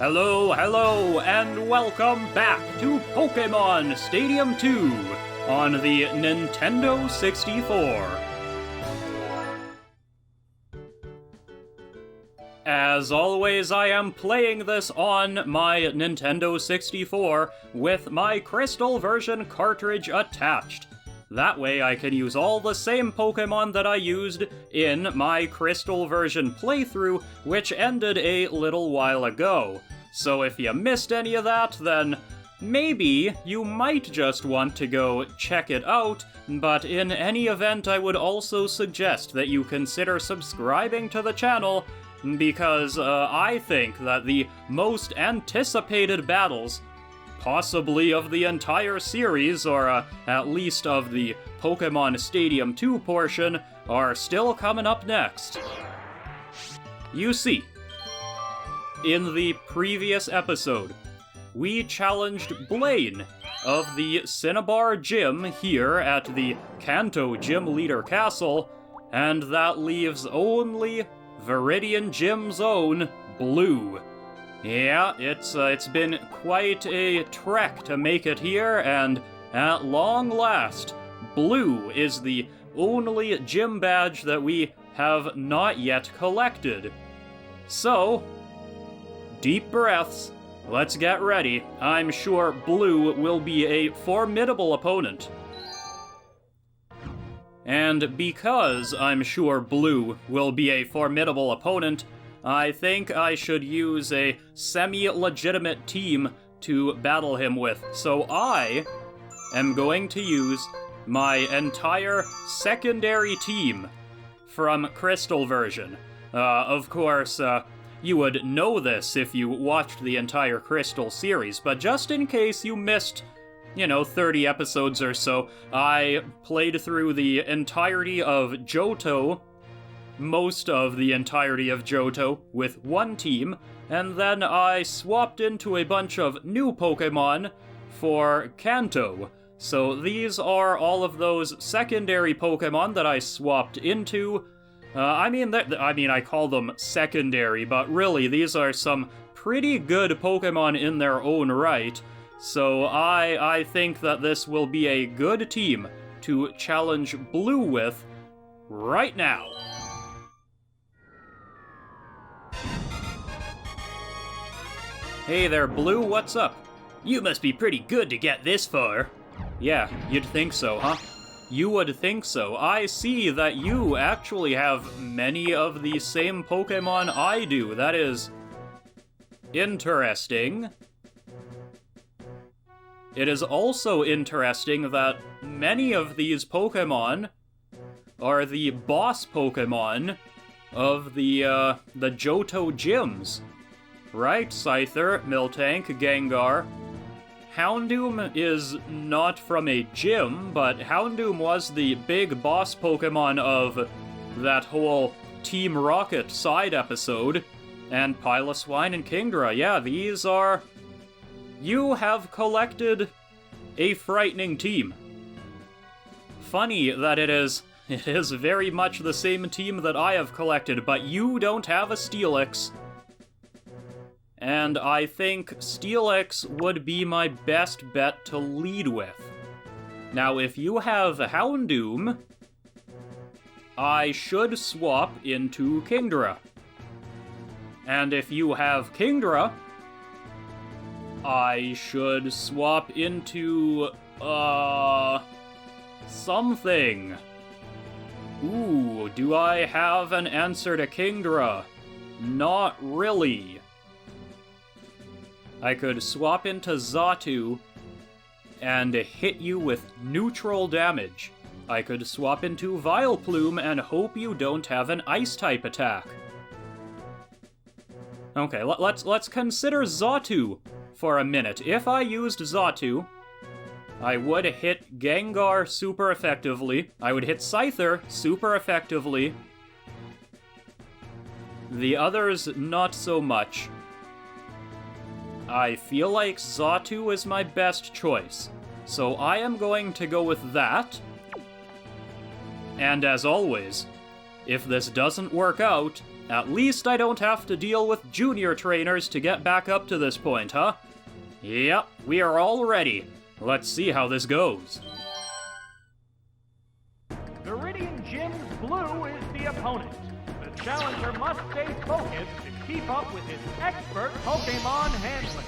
Hello, and welcome back to Pokémon Stadium 2 on the Nintendo 64. As always, I am playing this on my Nintendo 64 with my Crystal version cartridge attached. That way I can use all the same Pokémon that I used in my Crystal version playthrough, which ended a little while ago. So if you missed any of that, then maybe you might just want to go check it out, but in any event I would also suggest that you consider subscribing to the channel, because I think that the most anticipated battles, possibly of the entire series, or at least of the Pokémon Stadium 2 portion, are still coming up next. You see, in the previous episode, we challenged Blaine of the Cinnabar Gym here at the Kanto Gym Leader Castle, and that leaves only Viridian Gym's own Blue. Yeah, it's been quite a trek to make it here, and at long last, Blue is the only gym badge that we have not yet collected. So, deep breaths, let's get ready. I'm sure Blue will be a formidable opponent. And because I'm sure Blue will be a formidable opponent, I think I should use a semi-legitimate team to battle him with. So I am going to use my entire secondary team from Crystal version. Of course, you would know this if you watched the entire Crystal series, but just in case you missed 30 episodes or so, I played through the entirety of Johto, most of the entirety of Johto, with one team, and then I swapped into a bunch of new Pokémon for Kanto. So these are all of those secondary Pokémon that I swapped into. I call them secondary, but really these are some pretty good Pokémon in their own right. So I think that this will be a good team to challenge Blue with right now. Hey there, Blue, what's up? You must be pretty good to get this far. Yeah, you'd think so, huh? You would think so. I see that you actually have many of the same Pokémon I do. That is interesting. It is also interesting that many of these Pokémon are the boss Pokémon of the Johto gyms. Right? Scyther, Miltank, Gengar. Houndoom is not from a gym, but Houndoom was the big boss Pokémon of that whole Team Rocket side episode. And Piloswine and Kingdra, yeah, these are... You have collected a frightening team. Funny that it is very much the same team that I have collected, but you don't have a Steelix. And I think Steelix would be my best bet to lead with. Now, if you have Houndoom, I should swap into Kingdra. And if you have Kingdra, I should swap into, something. Ooh, do I have an answer to Kingdra? Not really. I could swap into Xatu and hit you with neutral damage. I could swap into Vileplume and hope you don't have an Ice-type attack. Okay, let's consider Xatu for a minute. If I used Xatu, I would hit Gengar super effectively. I would hit Scyther super effectively. The others, not so much. I feel like Xatu is my best choice, so I am going to go with that. And as always, if this doesn't work out, at least I don't have to deal with junior trainers to get back up to this point, huh? Yep, we are all ready. Let's see how this goes. Viridian Gym's Blue is the opponent. The challenger must stay focused to keep up with his expert Pokemon handling.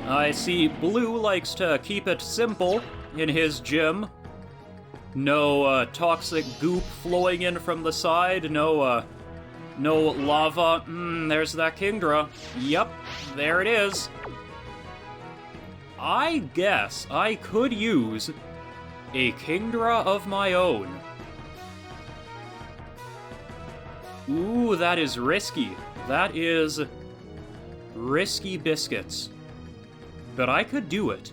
I see Blue likes to keep it simple in his gym. No toxic goop flowing in from the side, no lava. There's that Kingdra. Yep, there it is. I guess I could use a Kingdra of my own. Ooh, that is risky. That is risky biscuits. But I could do it.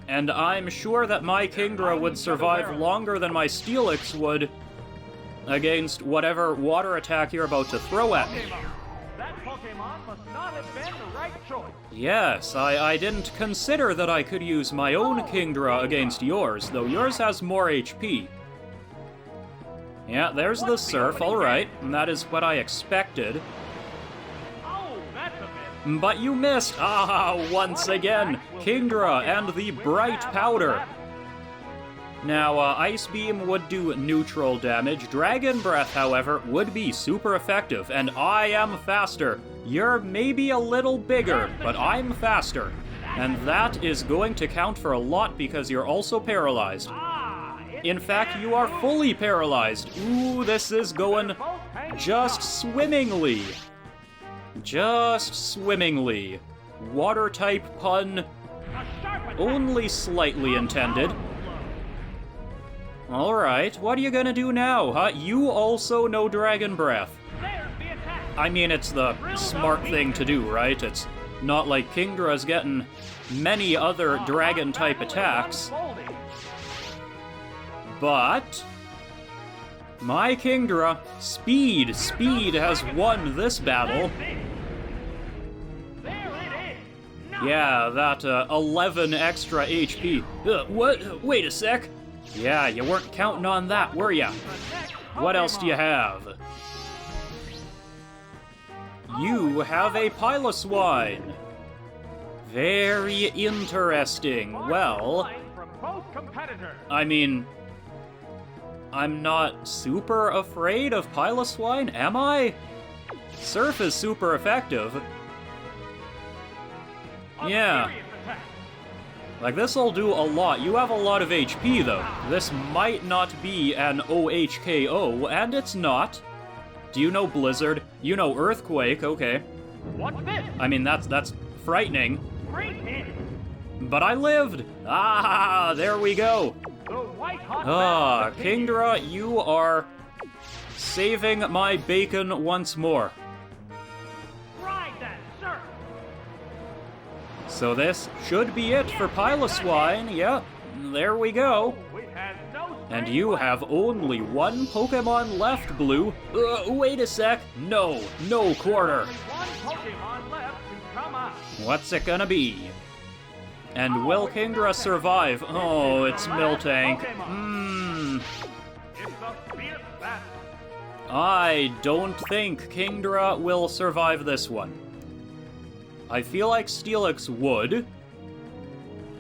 And I'm sure that my Kingdra would survive longer than my Steelix would against whatever water attack you're about to throw at me. That Pokemon must not have been the right choice. Yes, I didn't consider that I could use my own Kingdra against yours, though yours has more HP. Yeah, there's the Surf, alright, and that is what I expected. Oh, that's a bit. But you missed! Ah, once again! Kingdra and the Bright Powder! Now, Ice Beam would do neutral damage. Dragon Breath, however, would be super effective, and I am faster. You're maybe a little bigger, but I'm faster. And that is going to count for a lot because you're also paralyzed. In fact, you are fully paralyzed. Ooh, this is going just swimmingly. Just swimmingly. Water type pun only slightly intended. Alright, what are you gonna do now, huh? You also know Dragon Breath. I mean, it's the smart thing to do, right? It's not like Kingdra's getting many other dragon-type attacks. But my Kingdra, Speed has won this battle. Yeah, that 11 extra HP. What? Wait a sec. Yeah, you weren't counting on that, were ya? What else do you have? You have a Piloswine. Very interesting. Well, I mean, I'm not super afraid of Piloswine, am I? Surf is super effective. Yeah. Like, this'll do a lot. You have a lot of HP, though. This might not be an OHKO, and it's not. Do you know Blizzard? You know Earthquake, okay. What's this? I mean, that's frightening. But I lived! Ah, there we go. Ah, Kingdra, you are saving my bacon once more. So this should be it for Piloswine. Yep, there we go. And you have only one Pokemon left, Blue. Wait a sec. No quarter. What's it gonna be? And will Kingdra survive? Oh, it's Miltank. I don't think Kingdra will survive this one. I feel like Steelix would,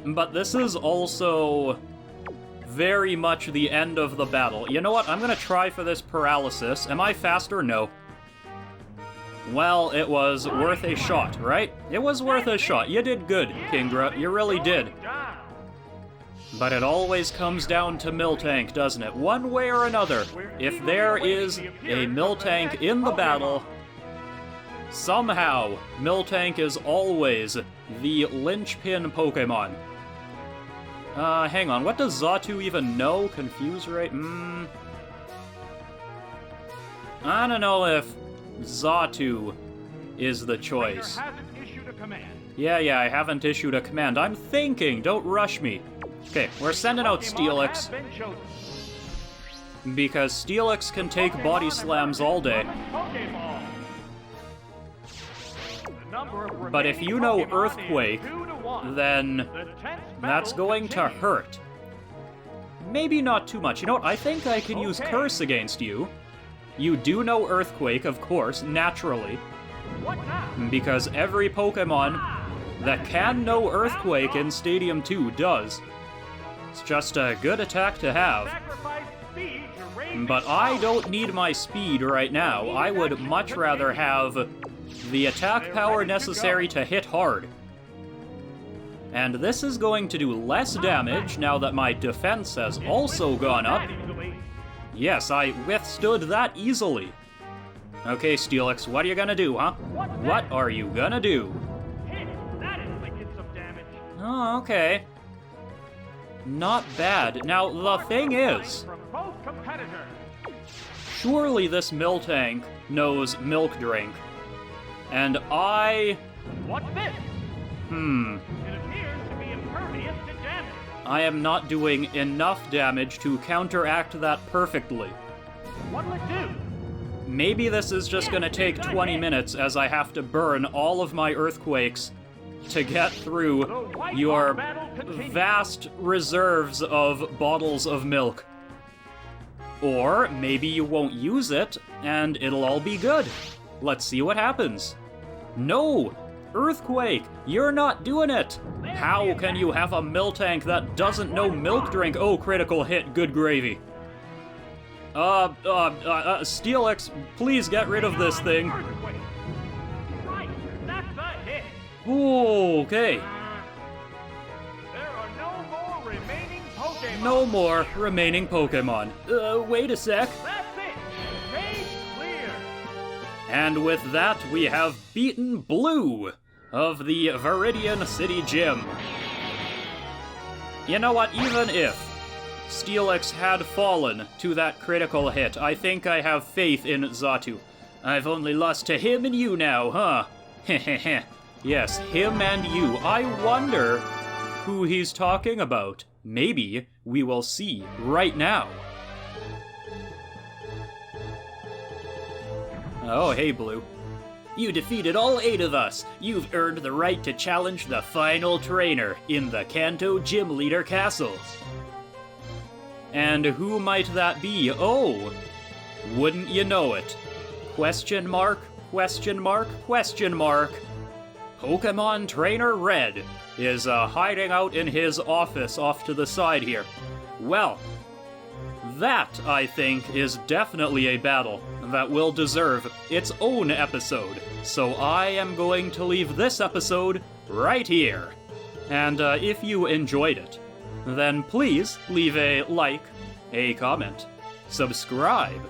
but this is also very much the end of the battle. You know what? I'm gonna try for this paralysis. Am I faster? No. Well, it was worth a shot, right? It was worth a shot. You did good, Kingdra. You really did. But it always comes down to Miltank, doesn't it? One way or another, if there is a Miltank in the battle, somehow, Miltank is always the linchpin Pokemon. Hang on, what does Xatu even know? Confuse, right? I don't know if Xatu is the choice. Yeah, I haven't issued a command. I'm thinking, don't rush me. Okay, we're sending out Steelix. Because Steelix can take body slams all day. But if you know Earthquake, then that's going to hurt. maybe not too much. You know what? I think I can use Curse against you. You do know Earthquake, of course, naturally. What now? Because every Pokemon that can know Earthquake in Stadium 2 does. It's just a good attack to have. Sacrifice speed to raise But its I power. don't need my speed right now. I would much rather have the attack power necessary to hit hard. And this is going to do less damage now that my defense has also gone up. That easily. Yes, I withstood that easily. Okay, Steelix, what are you gonna do, huh? What are you gonna do? Hit. That inflicted some damage. Oh, okay. Not bad. Now, the thing is, From both competitors. surely this Miltank knows Milk Drink. And I... What's this? It appears to be impervious to damage. I am not doing enough damage to counteract that perfectly. What'll it do? Maybe this is just gonna take 20 minutes as I have to burn all of my Earthquakes to get through your vast reserves of bottles of milk. Or maybe you won't use it, and it'll all be good. Let's see what happens. No! Earthquake! You're not doing it! How can you have a Miltank that doesn't know Milk Drink? Oh, critical hit, good gravy. Steelix, please get rid of this thing. Earthquake. Right. That's a hit. Ooh, okay. There are no more remaining Pokemon. No more remaining Pokemon. Wait a sec. That's it. Stage clear. And with that, we have beaten Blue of the Viridian City Gym. You know what, even if Steelix had fallen to that critical hit, I think I have faith in Xatu. I've only lost to him and you now, huh? Heh. Yes, him and you. I wonder who he's talking about. Maybe we will see right now. Oh, hey, Blue. You defeated all 8 of us. You've earned the right to challenge the final trainer in the Kanto Gym Leader Castle. And who might that be? Oh, wouldn't you know it? Question mark, question mark, question mark. Pokemon Trainer Red is hiding out in his office off to the side here. Well, that, I think, is definitely a battle that will deserve its own episode. So I am going to leave this episode right here. And if you enjoyed it, then please leave a like, a comment, subscribe,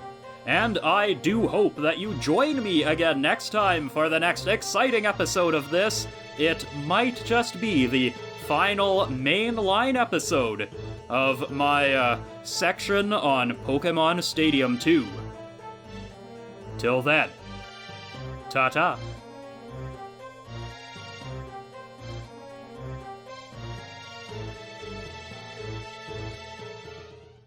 and I do hope that you join me again next time for the next exciting episode of this. It might just be the final mainline episode of my section on Pokemon Stadium 2. Till then, ta-ta.